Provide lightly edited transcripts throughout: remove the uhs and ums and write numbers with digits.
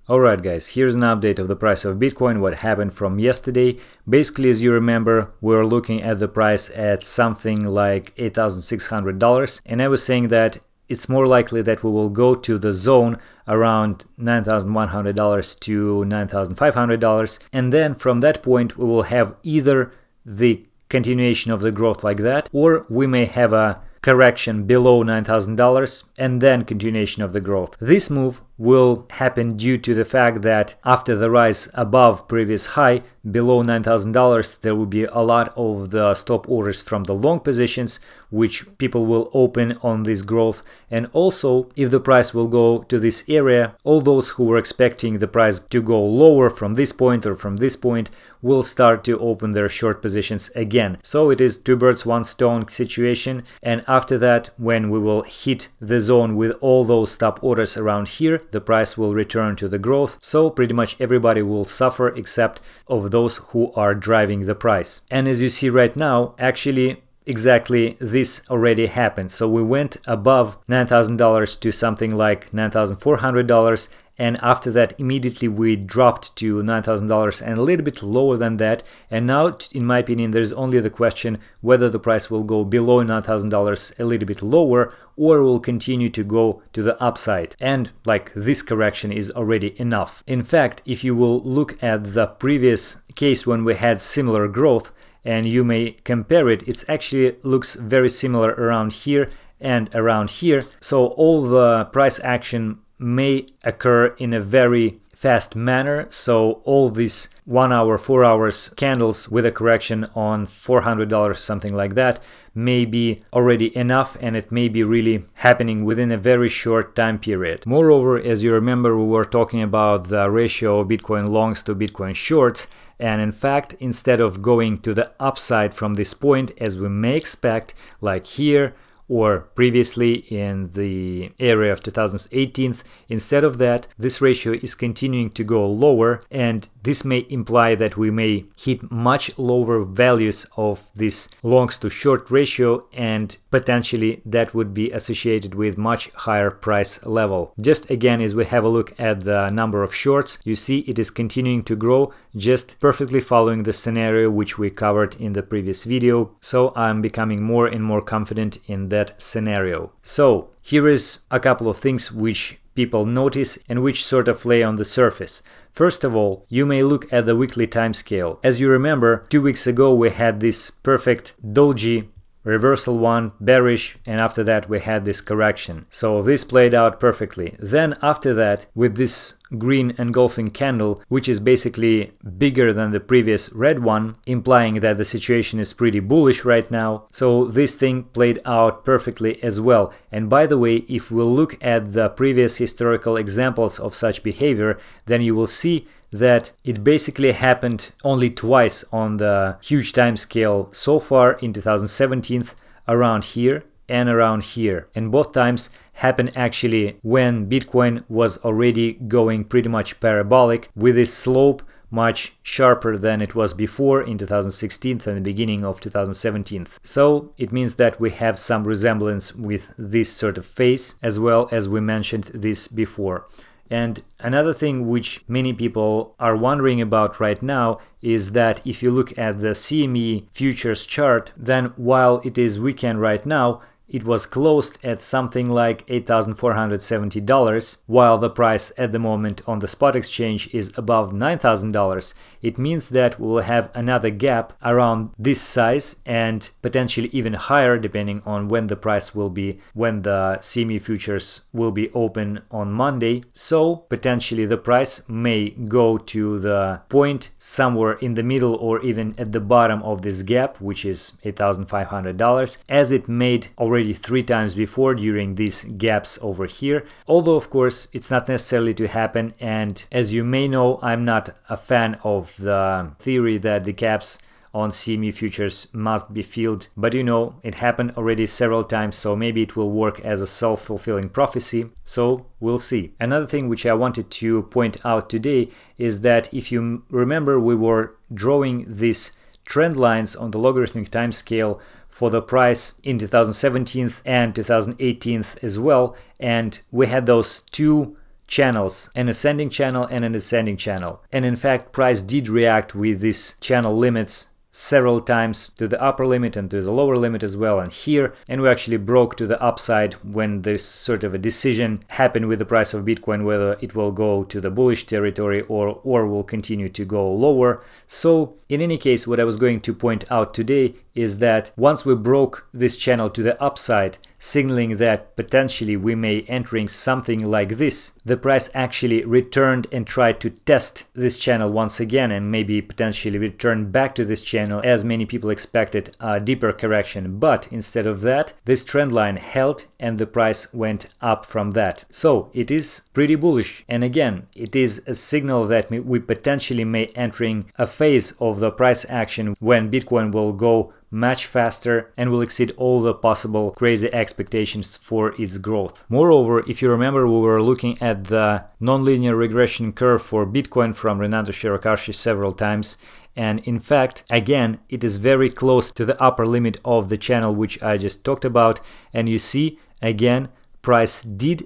Alright guys, here's an update of the price of Bitcoin, what happened from yesterday. Basically, as you remember, we were looking at the price at something like $8,600, and I was saying that it's more likely that we will go to the zone around $9,100 to $9,500, and then from that point we will have either the continuation of the growth like that, or we may have a correction below $9,000 and then continuation of the growth. This move will happen due to the fact that after the rise above previous high below $9,000, there will be a lot of the stop orders from the long positions, which people will open on this growth. And also, if the price will go to this area, all those who were expecting the price to go lower from this point or from this point will start to open their short positions again. So it is two birds, one stone situation. And after that, when we will hit the zone with all those stop orders around here, the price will return to the growth. So pretty much everybody will suffer except of those who are driving the price. And as you see right now, actually exactly this already happened. So we went above $9,000 to something like $9,400, and after that immediately we dropped to $9,000 and a little bit lower than that. And now, in my opinion, there's only the question whether the price will go below $9,000 a little bit lower, or will continue to go to the upside. And like this correction is already enough. In fact, if you will look at the previous case when we had similar growth, and you may compare it, it actually looks very similar around here and around here. So all the price action may occur in a very fast manner. So all these 1 hour, 4 hours candles with a correction on $400, something like that, may be already enough, and it may be really happening within a very short time period. Moreover, as you remember, we were talking about the ratio of Bitcoin longs to Bitcoin shorts. And in fact, instead of going to the upside from this point, as we may expect, like here, or previously in the area of 2018, instead of that, this ratio is continuing to go lower, and this may imply that we may hit much lower values of this longs to short ratio, and potentially that would be associated with much higher price level. Just again, as we have a look at the number of shorts, you see it is continuing to grow, just perfectly following the scenario which we covered in the previous video. So I'm becoming more and more confident in that scenario. So here is a couple of things which people notice and which sort of lay on the surface. First of all, you may look at the weekly timescale. As you remember, 2 weeks ago we had this perfect doji reversal one, bearish, and after that we had this correction. So this played out perfectly. Then after that, with this green engulfing candle, which is basically bigger than the previous red one, implying that the situation is pretty bullish right now. So this thing played out perfectly as well. And by the way, if we look at the previous historical examples of such behavior, then you will see that it basically happened only twice on the huge time scale so far in 2017, around here and around here. And both times happened actually when Bitcoin was already going pretty much parabolic, with its slope much sharper than it was before in 2016 and the beginning of 2017. So it means that we have some resemblance with this sort of phase, as well as we mentioned this before. And another thing which many people are wondering about right now is that if you look at the CME futures chart, then while it is weekend right now, it was closed at something like $8,470, while the price at the moment on the spot exchange is above $9,000. It means that we'll have another gap around this size and potentially even higher, depending on when the price will be, when the CME futures will be open on Monday. So potentially the price may go to the point somewhere in the middle or even at the bottom of this gap, which is $8,500, as it made already 3 times before during these gaps over here. Although of course it's not necessarily to happen, and as you may know, I'm not a fan of the theory that the gaps on CME futures must be filled, but you know, it happened already several times, so maybe it will work as a self-fulfilling prophecy. So we'll see. Another thing which I wanted to point out today is that if you remember, we were drawing these trend lines on the logarithmic time scale for the price in 2017 and 2018 as well, and we had those two channels, an ascending channel and an ascending channel. And in fact, price did react with these channel limits several times, to the upper limit and to the lower limit as well, and here, and we actually broke to the upside when this sort of a decision happened with the price of Bitcoin, whether it will go to the bullish territory or will continue to go lower. So in any case, what I was going to point out today is that once we broke this channel to the upside, signaling that potentially we may entering something like this, the price actually returned and tried to test this channel once again and maybe potentially return back to this channel, as many people expected a deeper correction. But instead of that, this trend line held and the price went up from that. So it is pretty bullish, and again, it is a signal that we potentially may entering a phase of the price action when Bitcoin will go much faster and will exceed all the possible crazy expectations for its growth. Moreover, if you remember, we were looking at the nonlinear regression curve for Bitcoin from Renato Shirakashi several times, and in fact, again, it is very close to the upper limit of the channel which I just talked about, and you see, again, price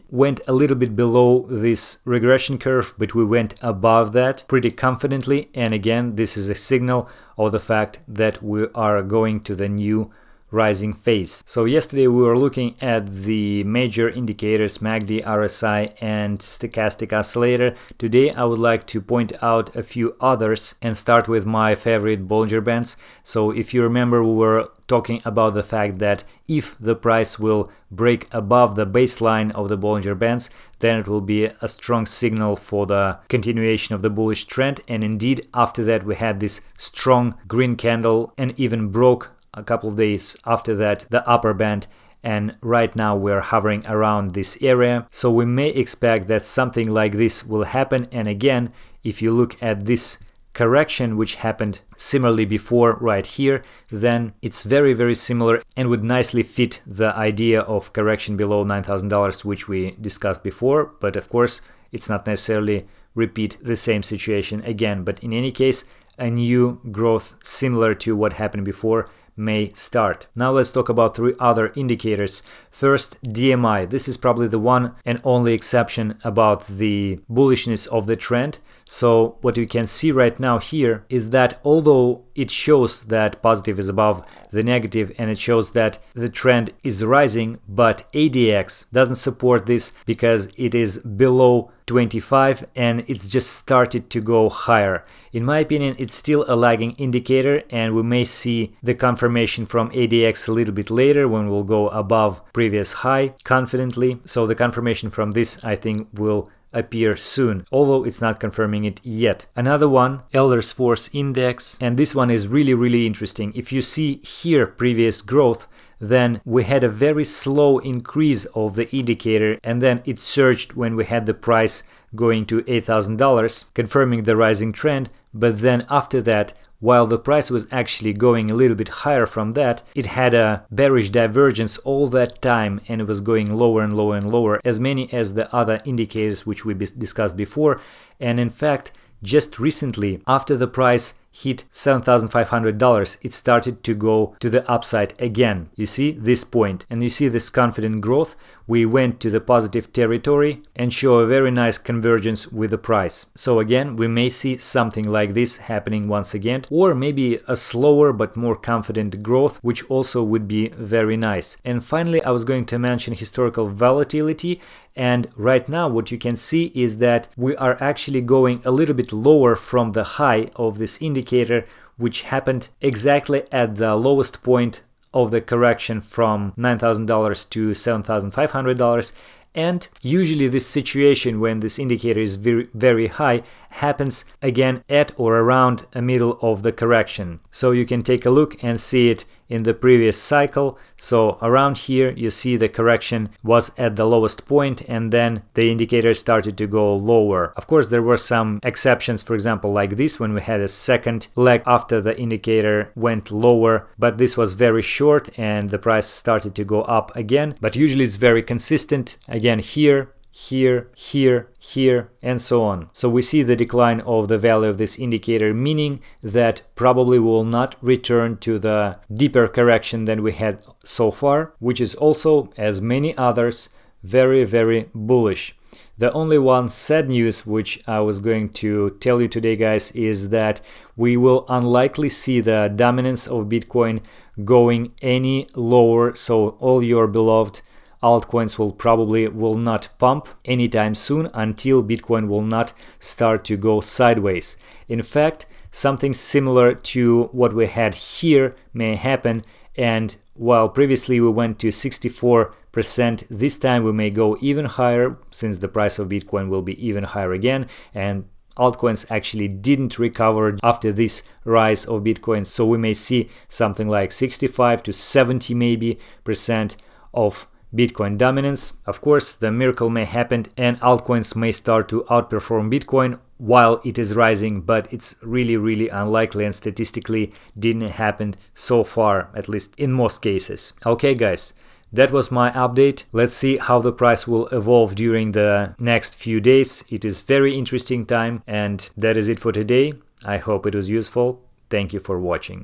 went a little bit below this regression curve, but we went above that pretty confidently, and again, this is a signal of the fact that we are going to the new rising phase. So yesterday we were looking at the major indicators MACD, RSI and stochastic oscillator. Today I would like to point out a few others and start with my favorite Bollinger Bands. So if you remember, we were talking about the fact that if the price will break above the baseline of the Bollinger Bands, then it will be a strong signal for the continuation of the bullish trend. And indeed, after that we had this strong green candle and even broke a couple of days after that the upper band, and right now we're hovering around this area. So we may expect that something like this will happen. And again, if you look at this correction which happened similarly before right here, then it's very similar and would nicely fit the idea of correction below $9,000 which we discussed before. But of course, it's not necessarily repeat the same situation again. But in any case, a new growth similar to what happened before may start. Now let's talk about three other indicators. First, DMI. This is probably the one and only exception about the bullishness of the trend. So what you can see right now here is that although it shows that positive is above the negative and it shows that the trend is rising, but ADX doesn't support this because it is below 25 and it's just started to go higher. In my opinion, it's still a lagging indicator, and we may see the confirmation from ADX a little bit later when we'll go above previous high confidently. So the confirmation from this, I think, will appear soon, although it's not confirming it yet. Another one, Elders Force Index, and this one is really interesting. If you see here previous growth, then we had a very slow increase of the indicator, and then it surged when we had the price going to $8,000, confirming the rising trend. But then after that, while the price was actually going a little bit higher from that, it had a bearish divergence all that time, and it was going lower and lower and lower, as many as the other indicators which we discussed before. And in fact, just recently, after the price hit $7,500, it started to go to the upside again. You see this point, and you see this confident growth. We went to the positive territory and show a very nice convergence with the price. So again, we may see something like this happening once again, or maybe a slower but more confident growth, which also would be very nice. And finally, I was going to mention historical volatility. And right now what you can see is that we are actually going a little bit lower from the high of this indicator, which happened exactly at the lowest point of the correction from $9,000 to $7,500. And usually this situation when this indicator is very high happens again at or around the middle of the correction. So you can take a look and see it in the previous cycle. So around here you see the correction was at the lowest point, and then the indicator started to go lower. Of course, there were some exceptions, for example like this, when we had a second leg after the indicator went lower, but this was very short and the price started to go up again. But usually it's very consistent, again here, here, and so on. So we see the decline of the value of this indicator, meaning that probably will not return to the deeper correction than we had so far, which is also, as many others, very, very bullish. The only one sad news which I was going to tell you today, guys, is that we will unlikely see the dominance of Bitcoin going any lower. So all your beloved altcoins will not pump anytime soon until Bitcoin will not start to go sideways. In fact, something similar to what we had here may happen, and while previously we went to 64%, this time we may go even higher, since the price of Bitcoin will be even higher again, and altcoins actually didn't recover after this rise of Bitcoin. So we may see something like 65 to 70 maybe percent of Bitcoin dominance. Of course, the miracle may happen and altcoins may start to outperform Bitcoin while it is rising, but it's really, really unlikely and statistically didn't happen so far, at least in most cases. Okay, guys, that was my update. Let's see how the price will evolve during the next few days. It is very interesting time, and that is it for today. I hope it was useful. Thank you for watching.